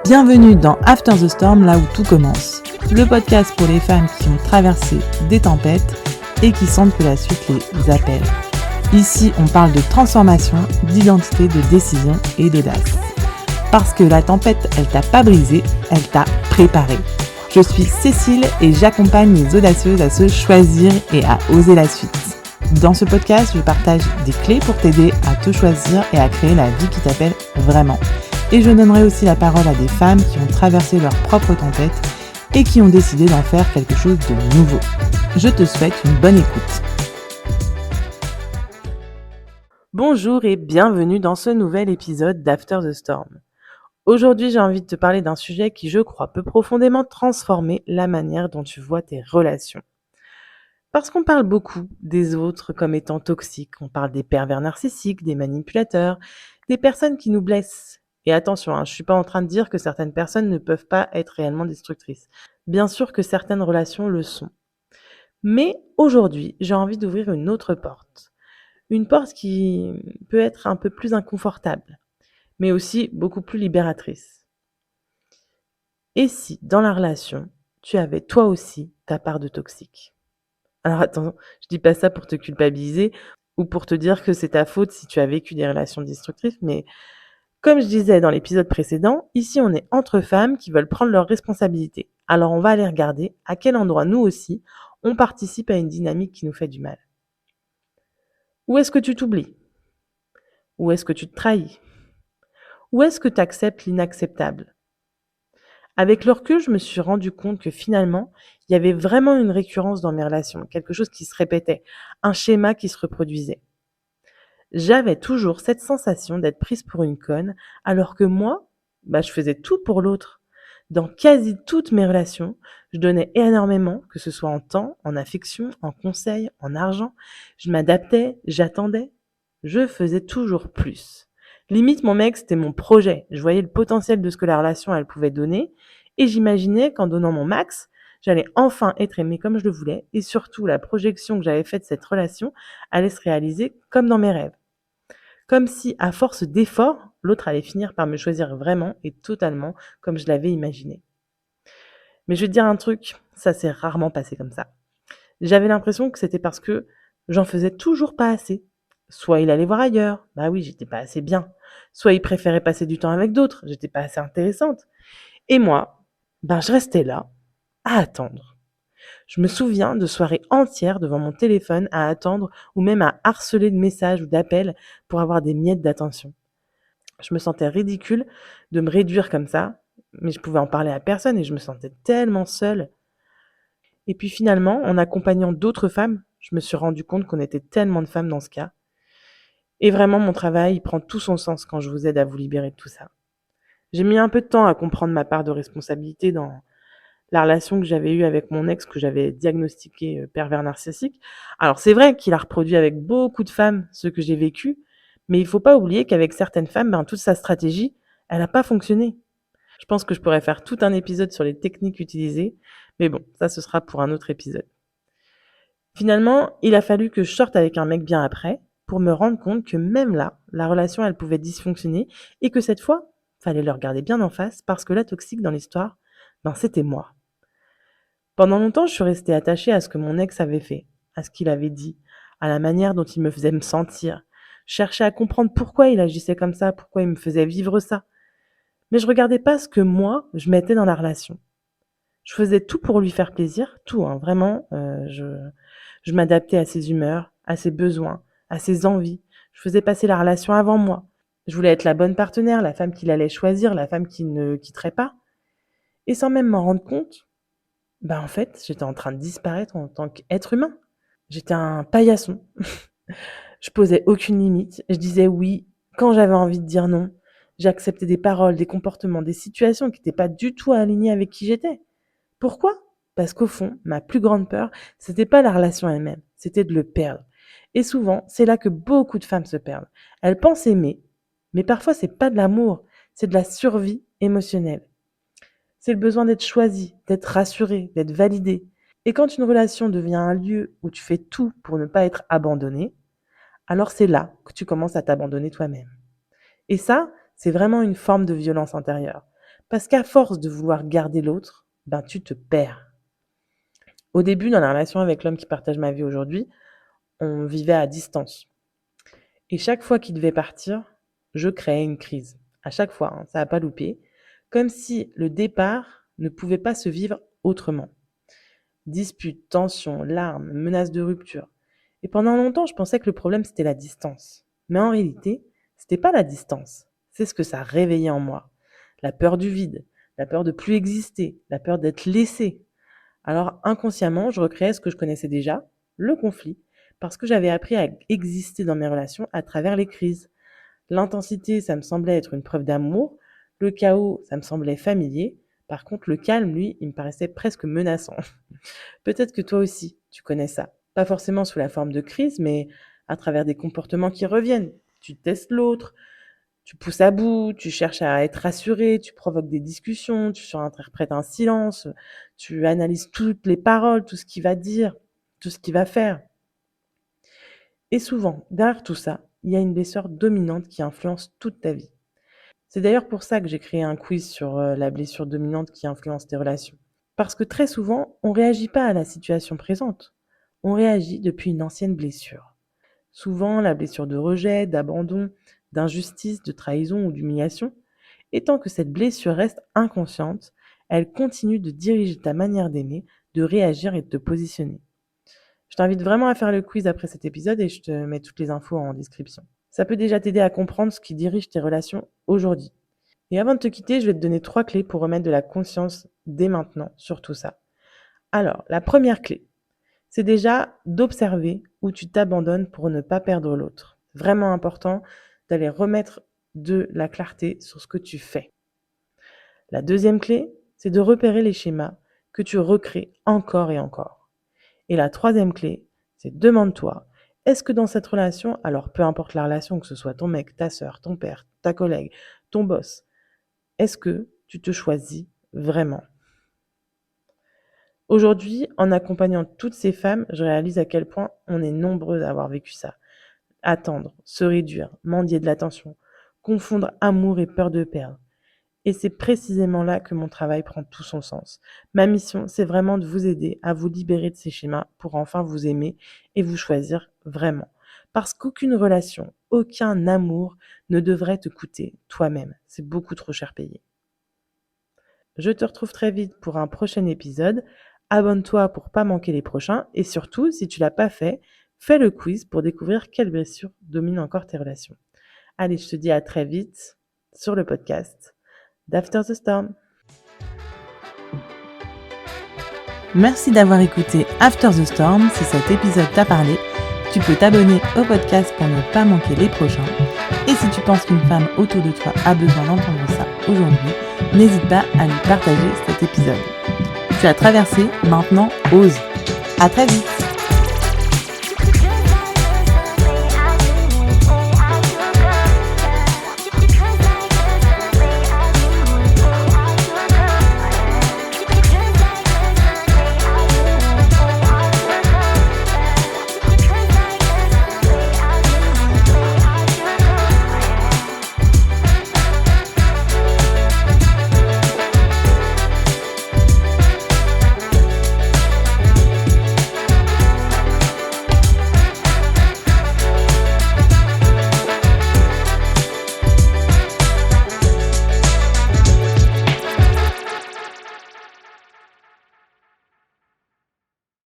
Bienvenue dans After the Storm, là où tout commence. Le podcast pour les femmes qui ont traversé des tempêtes et qui sentent que la suite les appelle. Ici, on parle de transformation, d'identité, de décision et d'audace. Parce que la tempête, elle t'a pas brisé, elle t'a préparé. Je suis Cécile et j'accompagne les audacieuses à se choisir et à oser la suite. Dans ce podcast, je partage des clés pour t'aider à te choisir et à créer la vie qui t'appelle vraiment. Et je donnerai aussi la parole à des femmes qui ont traversé leur propre tempête et qui ont décidé d'en faire quelque chose de nouveau. Je te souhaite une bonne écoute. Bonjour et bienvenue dans ce nouvel épisode d'After the Storm. Aujourd'hui, j'ai envie de te parler d'un sujet qui, je crois, peut profondément transformer la manière dont tu vois tes relations. Parce qu'on parle beaucoup des autres comme étant toxiques, on parle des pervers narcissiques, des manipulateurs, des personnes qui nous blessent. Et attention, je ne suis pas en train de dire que certaines personnes ne peuvent pas être réellement destructrices. Bien sûr que certaines relations le sont. Mais aujourd'hui, j'ai envie d'ouvrir une autre porte. Une porte qui peut être un peu plus inconfortable, mais aussi beaucoup plus libératrice. Et si, dans la relation, tu avais toi aussi ta part de toxique ? Alors attends, je dis pas ça pour te culpabiliser ou pour te dire que c'est ta faute si tu as vécu des relations destructrives, mais comme je disais dans l'épisode précédent, ici on est entre femmes qui veulent prendre leurs responsabilités. Alors on va aller regarder à quel endroit nous aussi on participe à une dynamique qui nous fait du mal. Où est-ce que tu t'oublies ? Où est-ce que tu te trahis ? Où est-ce que tu acceptes l'inacceptable ? Avec le recul, je me suis rendu compte que finalement, il y avait vraiment une récurrence dans mes relations, quelque chose qui se répétait, un schéma qui se reproduisait. J'avais toujours cette sensation d'être prise pour une conne, alors que moi, je faisais tout pour l'autre. Dans quasi toutes mes relations, je donnais énormément, que ce soit en temps, en affection, en conseils, en argent. Je m'adaptais, j'attendais. Je faisais toujours plus. Limite, mon mec, c'était mon projet. Je voyais le potentiel de ce que la relation, elle pouvait donner. Et j'imaginais qu'en donnant mon max, j'allais enfin être aimée comme je le voulais. Et surtout, la projection que j'avais faite de cette relation allait se réaliser comme dans mes rêves. Comme si, à force d'efforts, l'autre allait finir par me choisir vraiment et totalement comme je l'avais imaginé. Mais je vais te dire un truc, ça s'est rarement passé comme ça. J'avais l'impression que c'était parce que j'en faisais toujours pas assez. Soit il allait voir ailleurs, oui, j'étais pas assez bien. Soit il préférait passer du temps avec d'autres, j'étais pas assez intéressante. Et moi, je restais là, à attendre. Je me souviens de soirées entières devant mon téléphone à attendre ou même à harceler de messages ou d'appels pour avoir des miettes d'attention. Je me sentais ridicule de me réduire comme ça, mais je pouvais en parler à personne et je me sentais tellement seule. Et puis finalement, en accompagnant d'autres femmes, je me suis rendu compte qu'on était tellement de femmes dans ce cas. Et vraiment, mon travail prend tout son sens quand je vous aide à vous libérer de tout ça. J'ai mis un peu de temps à comprendre ma part de responsabilité dans la relation que j'avais eue avec mon ex, que j'avais diagnostiqué pervers narcissique. Alors c'est vrai qu'il a reproduit avec beaucoup de femmes ce que j'ai vécu, mais il ne faut pas oublier qu'avec certaines femmes, toute sa stratégie, elle n'a pas fonctionné. Je pense que je pourrais faire tout un épisode sur les techniques utilisées, mais bon, ça ce sera pour un autre épisode. Finalement, il a fallu que je sorte avec un mec bien après, pour me rendre compte que même là, la relation elle pouvait dysfonctionner, et que cette fois, fallait le regarder bien en face, parce que la toxique dans l'histoire, c'était moi. Pendant longtemps, je suis restée attachée à ce que mon ex avait fait, à ce qu'il avait dit, à la manière dont il me faisait me sentir. Je cherchais à comprendre pourquoi il agissait comme ça, pourquoi il me faisait vivre ça. Mais je regardais pas ce que moi, je mettais dans la relation. Je faisais tout pour lui faire plaisir, tout, vraiment. Je m'adaptais à ses humeurs, à ses besoins, à ses envies. Je faisais passer la relation avant moi. Je voulais être la bonne partenaire, la femme qu'il allait choisir, la femme qui ne quitterait pas. Et sans même m'en rendre compte, en fait, j'étais en train de disparaître en tant qu'être humain. J'étais un paillasson. Je posais aucune limite. Je disais oui quand j'avais envie de dire non. J'acceptais des paroles, des comportements, des situations qui n'étaient pas du tout alignées avec qui j'étais. Pourquoi ? Parce qu'au fond, ma plus grande peur, c'était pas la relation elle-même, c'était de le perdre. Et souvent, c'est là que beaucoup de femmes se perdent. Elles pensent aimer, mais parfois c'est pas de l'amour, c'est de la survie émotionnelle. C'est le besoin d'être choisi, d'être rassuré, d'être validé. Et quand une relation devient un lieu où tu fais tout pour ne pas être abandonné, alors c'est là que tu commences à t'abandonner toi-même. Et ça, c'est vraiment une forme de violence intérieure. Parce qu'à force de vouloir garder l'autre, tu te perds. Au début, dans la relation avec l'homme qui partage ma vie aujourd'hui, on vivait à distance. Et chaque fois qu'il devait partir, je créais une crise. À chaque fois, ça n'a pas loupé. Comme si le départ ne pouvait pas se vivre autrement. Disputes, tensions, larmes, menaces de rupture. Et pendant longtemps, je pensais que le problème, c'était la distance. Mais en réalité, c'était pas la distance. C'est ce que ça réveillait en moi. La peur du vide, la peur de plus exister, la peur d'être laissé. Alors inconsciemment, je recréais ce que je connaissais déjà, le conflit, parce que j'avais appris à exister dans mes relations à travers les crises. L'intensité, ça me semblait être une preuve d'amour. Le chaos, ça me semblait familier. Par contre, le calme, lui, il me paraissait presque menaçant. Peut-être que toi aussi, tu connais ça. Pas forcément sous la forme de crise, mais à travers des comportements qui reviennent. Tu testes l'autre, tu pousses à bout, tu cherches à être rassuré, tu provoques des discussions, tu surinterprètes un silence, tu analyses toutes les paroles, tout ce qu'il va dire, tout ce qu'il va faire. Et souvent, derrière tout ça, il y a une blessure dominante qui influence toute ta vie. C'est d'ailleurs pour ça que j'ai créé un quiz sur la blessure dominante qui influence tes relations. Parce que très souvent, on ne réagit pas à la situation présente. On réagit depuis une ancienne blessure. Souvent, la blessure de rejet, d'abandon, d'injustice, de trahison ou d'humiliation. Et tant que cette blessure reste inconsciente, elle continue de diriger ta manière d'aimer, de réagir et de te positionner. Je t'invite vraiment à faire le quiz après cet épisode et je te mets toutes les infos en description. Ça peut déjà t'aider à comprendre ce qui dirige tes relations aujourd'hui. Et avant de te quitter, je vais te donner 3 clés pour remettre de la conscience dès maintenant sur tout ça. Alors, la première clé, c'est déjà d'observer où tu t'abandonnes pour ne pas perdre l'autre. Vraiment important d'aller remettre de la clarté sur ce que tu fais. La deuxième clé, c'est de repérer les schémas que tu recrées encore et encore. Et la troisième clé, c'est demande-toi, est-ce que dans cette relation, alors peu importe la relation, que ce soit ton mec, ta sœur, ton père, ta collègue, ton boss, est-ce que tu te choisis vraiment ? Aujourd'hui, en accompagnant toutes ces femmes, je réalise à quel point on est nombreux à avoir vécu ça. Attendre, se réduire, mendier de l'attention, confondre amour et peur de perdre. Et c'est précisément là que mon travail prend tout son sens. Ma mission, c'est vraiment de vous aider à vous libérer de ces schémas pour enfin vous aimer et vous choisir vraiment. Parce qu'aucune relation, aucun amour ne devrait te coûter toi-même. C'est beaucoup trop cher payé. Je te retrouve très vite pour un prochain épisode. Abonne-toi pour pas manquer les prochains. Et surtout, si tu l'as pas fait, fais le quiz pour découvrir quelles blessures dominent encore tes relations. Allez, je te dis à très vite sur le podcast d'After the Storm. Merci d'avoir écouté After the Storm. Si cet épisode t'a parlé, tu peux t'abonner au podcast pour ne pas manquer les prochains. Et si tu penses qu'une femme autour de toi a besoin d'entendre ça aujourd'hui, n'hésite pas à lui partager cet épisode. Tu as traversé, maintenant ose. À très vite.